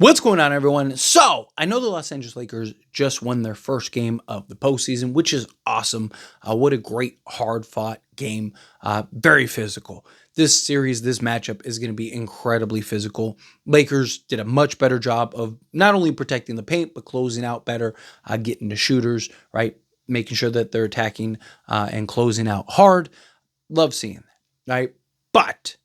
What's going on, everyone? So, I know the Los Angeles Lakers just won their first game of the postseason, which is awesome. What a great, hard-fought game. Very physical. This series, this matchup is going to be incredibly physical. Lakers did a much better job of not only protecting the paint, but closing out better, getting to shooters, right? Making sure that they're attacking and closing out hard. Love seeing that, right? But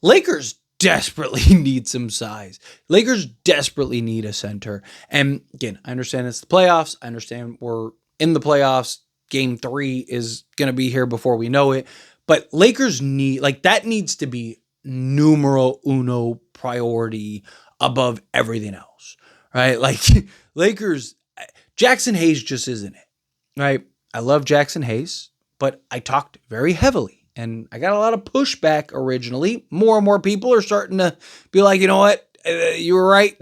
Lakers desperately need some size. Lakers desperately need a center. And again, I understand it's the playoffs. I understand we're in the playoffs. Game 3 is going to be here before we know it. But Lakers need, that needs to be numero uno priority above everything else, right? Lakers, Jaxson Hayes just isn't it, right? I love Jaxson Hayes, but I talked very heavily. And I got a lot of pushback originally. More and more people are starting to be like, you know what? You were right.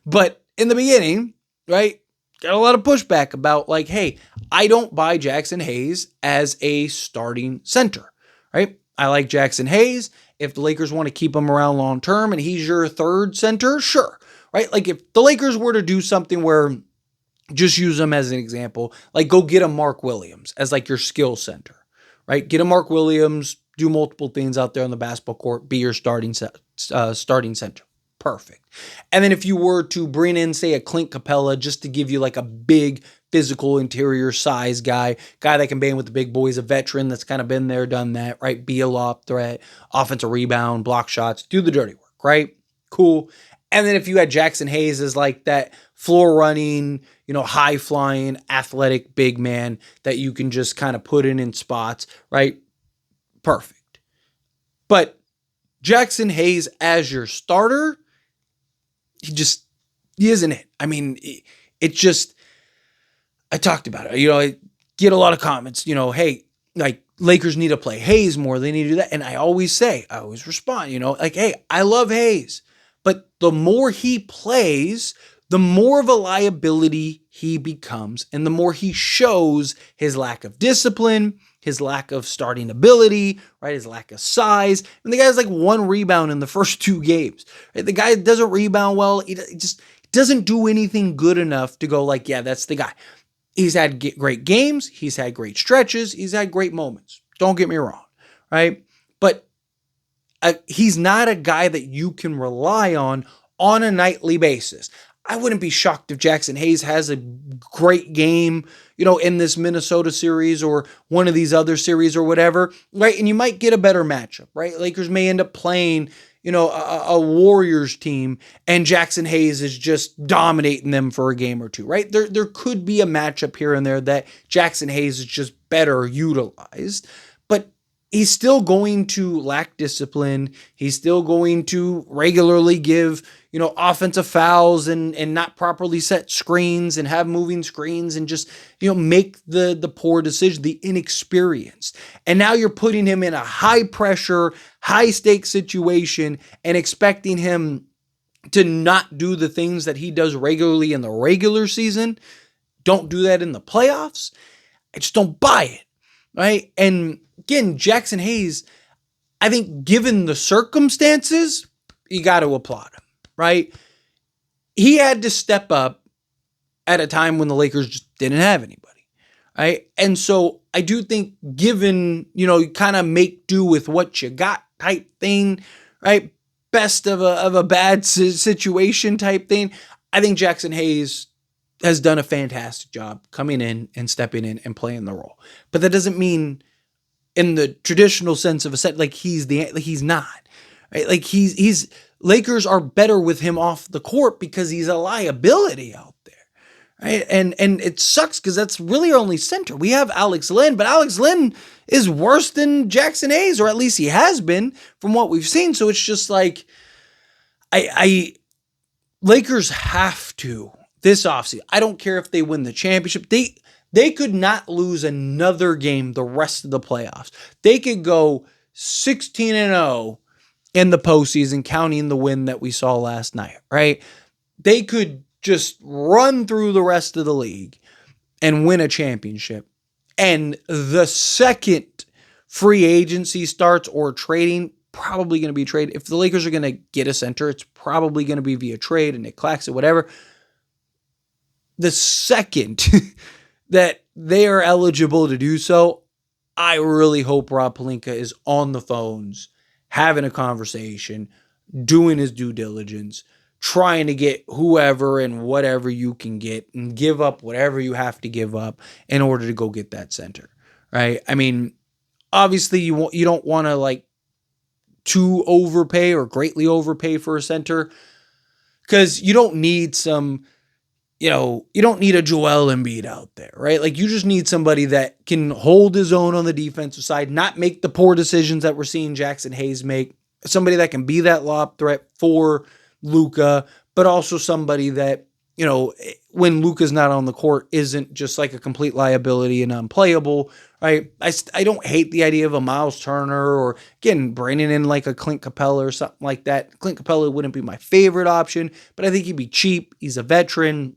But in the beginning, right, got a lot of pushback about hey, I don't buy Jaxson Hayes as a starting center, right? I like Jaxson Hayes. If the Lakers want to keep him around long term and he's your third center, sure, right? If the Lakers were to do something where, just use him as an example, go get a Mark Williams as your skill center. Right, get a Mark Williams, do multiple things out there on the basketball court, be your starting center. Perfect. And then if you were to bring in, say, a Clint Capella just to give you a big physical interior size guy that can bang with the big boys, a veteran that's kind of been there, done that, right? Be a lob threat, offensive rebound, block shots, do the dirty work, right? Cool. And then if you had Jaxson Hayes as that floor running, high flying, athletic big man that you can just kind of put in spots, right? Perfect. But Jaxson Hayes as your starter, he isn't it. I mean, I talked about it. I get a lot of comments, hey, Lakers need to play Hayes more. They need to do that. And I always respond, hey, I love Hayes. But the more he plays, the more of a liability he becomes, and the more he shows his lack of discipline, his lack of starting ability, right? His lack of size. And the guy has 1 rebound in the first 2 games. Right? The guy doesn't rebound well. He just doesn't do anything good enough to go yeah, that's the guy. He's had great games. He's had great stretches. He's had great moments. Don't get me wrong, right? But he's not a guy that you can rely on a nightly basis. I wouldn't be shocked if Jaxson Hayes has a great game, in this Minnesota series or one of these other series or whatever, right? And you might get a better matchup, right? Lakers may end up playing, a Warriors team and Jaxson Hayes is just dominating them for a game or two, right? There could be a matchup here and there that Jaxson Hayes is just better utilized, but he's still going to lack discipline. He's still going to regularly give, offensive fouls and not properly set screens and have moving screens and just, make the poor decision, the inexperienced. And now you're putting him in a high pressure, high stakes situation and expecting him to not do the things that he does regularly in the regular season. Don't do that in the playoffs. I just don't buy it. Right. And again, Jaxson Hayes, I think given the circumstances, you got to applaud him, right? He had to step up at a time when the Lakers just didn't have anybody, right? And so I do think given, you kind of make do with what you got type thing, right? Best of a bad situation type thing. I think Jaxson Hayes has done a fantastic job coming in and stepping in and playing the role. But that doesn't mean in the traditional sense of a set, he's not, right? He's Lakers are better with him off the court because he's a liability out there, right? And it sucks because that's really our only center. We have Alex Len, but Alex Len is worse than Jaxson Hayes, or at least he has been from what we've seen. So it's just Lakers have to, this offseason, I don't care if they win the championship. They could not lose another game the rest of the playoffs. They could go 16-0 in the postseason, counting the win that we saw last night, right? They could just run through the rest of the league and win a championship. And the second free agency starts or trading, probably going to be a trade. If the Lakers are going to get a center, it's probably going to be via trade and Nick Claxton, whatever. The second that they are eligible to do so, I really hope Rob Pelinka is on the phones, having a conversation, doing his due diligence, trying to get whoever and whatever you can get and give up whatever you have to give up in order to go get that center, right? I mean, obviously you don't want to like too overpay or greatly overpay for a center because you don't need some, you don't need a Joel Embiid out there, right? Like you just need somebody that can hold his own on the defensive side, not make the poor decisions that we're seeing Jaxson Hayes make, somebody that can be that lob threat for Luka, but also somebody that, when Luka's not on the court, isn't just like a complete liability and unplayable, right? I don't hate the idea of a Miles Turner or, again, bringing in like a Clint Capella or something like that. Clint Capella wouldn't be my favorite option, but I think he'd be cheap. He's a veteran.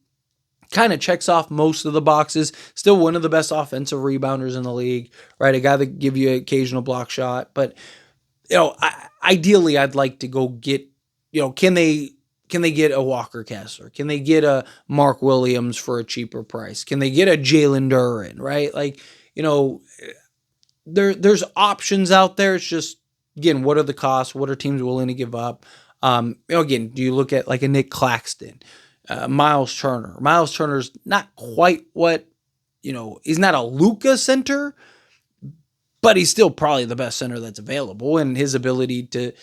Kind of checks off most of the boxes. Still one of the best offensive rebounders in the league, right? A guy that give you an occasional block shot. But, ideally, I'd like to go get, can they get a Walker Kessler? Can they get a Mark Williams for a cheaper price? Can they get a Jalen Duren, right? Like, there's options out there. It's just, again, what are the costs? What are teams willing to give up? Again, do you look at like a Nick Claxton, Miles Turner? Miles Turner's not quite what, he's not a Luka center, but he's still probably the best center that's available, and his ability to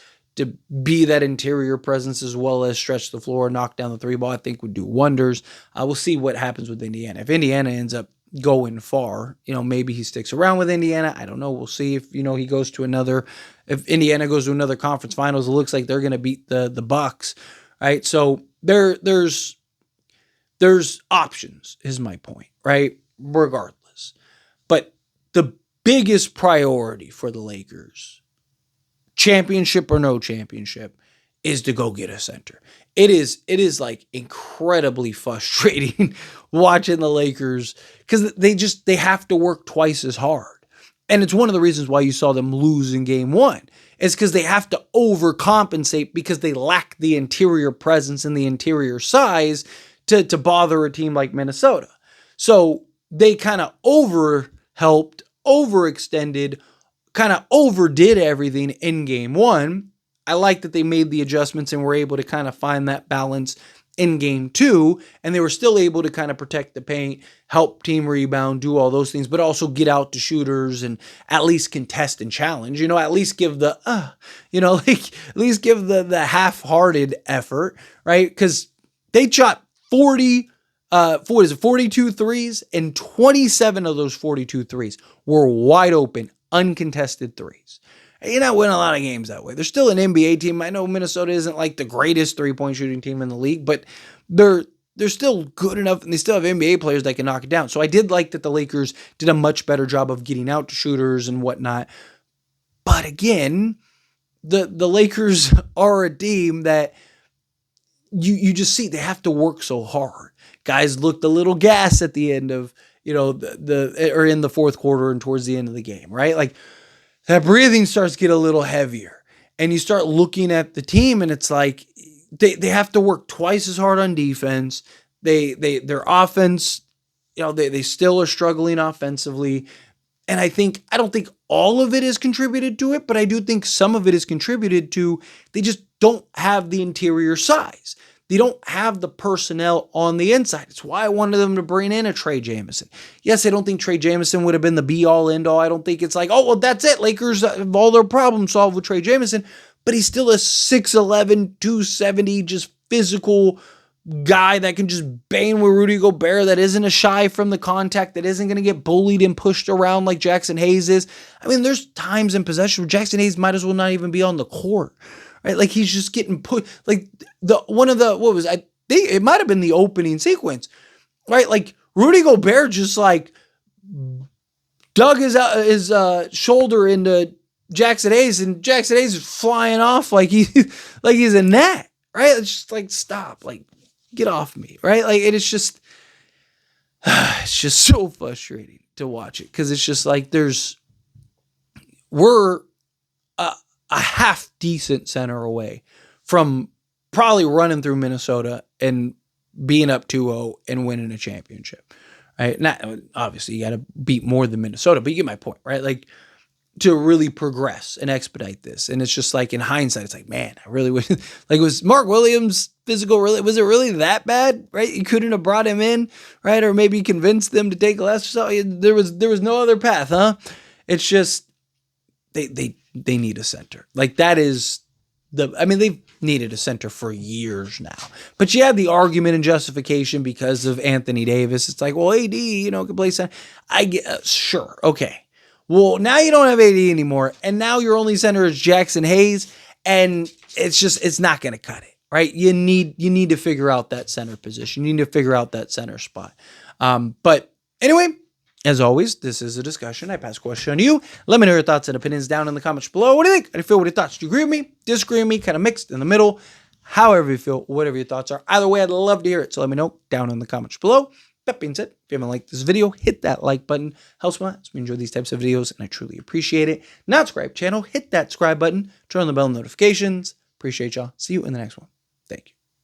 be that interior presence as well as stretch the floor, knock down the three ball, I think would do wonders. We'll see what happens with Indiana. If Indiana ends up going far, maybe he sticks around with Indiana. I don't know. We'll see if, he goes to if Indiana goes to another conference finals, it looks like they're going to beat the Bucks, right? So there's options is my point, right? Regardless. But the biggest priority for the Lakers, championship or no championship, is to go get a center. It is like incredibly frustrating watching the Lakers because they have to work twice as hard. And it's one of the reasons why you saw them lose in game one. It's because they have to overcompensate because they lack the interior presence and the interior size to bother a team like Minnesota. So they kind of overhelped, overextended, kind of overdid everything in game one. I like that they made the adjustments and were able to kind of find that balance in game two, and they were still able to kind of protect the paint, help team rebound, do all those things, but also get out to shooters and at least contest and challenge, at least give the, at least give the half-hearted effort, right? Because they shot 42 threes, and 27 of those 42 threes were wide open, uncontested threes. You're not winning a lot of games that way. They're still an NBA team. I know Minnesota isn't like the greatest three-point shooting team in the league, but they're still good enough, and they still have NBA players that can knock it down. So I did like that the Lakers did a much better job of getting out to shooters and whatnot. But again, the Lakers are a team that you just see they have to work so hard. Guys looked a little gas at the end of, or in the fourth quarter and towards the end of the game, right? Like, that breathing starts to get a little heavier, and you start looking at the team, and it's like they have to work twice as hard on defense. Their offense, they still are struggling offensively, and I don't think all of it is contributed to it, but I do think some of it is contributed to they just don't have the interior size. They don't have the personnel on the inside. It's why I wanted them to bring in a Trey Jamison. Yes, I don't think Trey Jamison would have been the be-all, end-all. I don't think it's like, oh, well, that's it. Lakers have all their problems solved with Trey Jamison. But he's still a 6'11", 270, just physical guy that can just bang with Rudy Gobert, that isn't a shy from the contact, that isn't going to get bullied and pushed around like Jaxson Hayes is. I mean, there's times in possession where Jaxson Hayes might as well not even be on the court. Right? Like he's just getting put, like it might have been the opening sequence, right? Like Rudy Gobert just like dug his shoulder into Jaxson Hayes, and Jaxson Hayes is flying off like he's a gnat, right? It's just like, stop, like get off me, right? Like it's just so frustrating to watch it because it's just like we're a half decent center away from probably running through Minnesota and being up 2-0 and winning a championship. Right? Not obviously you got to beat more than Minnesota, but you get my point, right? Like to really progress and expedite this. And it's just like in hindsight, it's like, man, I really wish like was Mark Williams physical really was it really that bad? Right? You couldn't have brought him in, right? Or maybe convinced them to take less. So there was no other path, huh? It's just they need a center. Like that is they've needed a center for years now. But you had the argument and justification because of Anthony Davis. It's like, well, AD, can play center. I get sure, okay. Well, now you don't have AD anymore, and now your only center is Jaxson Hayes, and it's not going to cut it, right? You need to figure out that center position. You need to figure out that center spot. But anyway, as always, this is a discussion. I pass a question on to you. Let me know your thoughts and opinions down in the comments below. What do you think? How do you feel? What are your thoughts? Do you agree with me? Disagree with me? Kind of mixed in the middle? However you feel, whatever your thoughts are. Either way, I'd love to hear it. So let me know down in the comments below. That being said, if you haven't liked this video, hit that like button. Helps me out. So we enjoy these types of videos, and I truly appreciate it. Not subscribe channel, hit that subscribe button. Turn on the bell notifications. Appreciate y'all. See you in the next one. Thank you.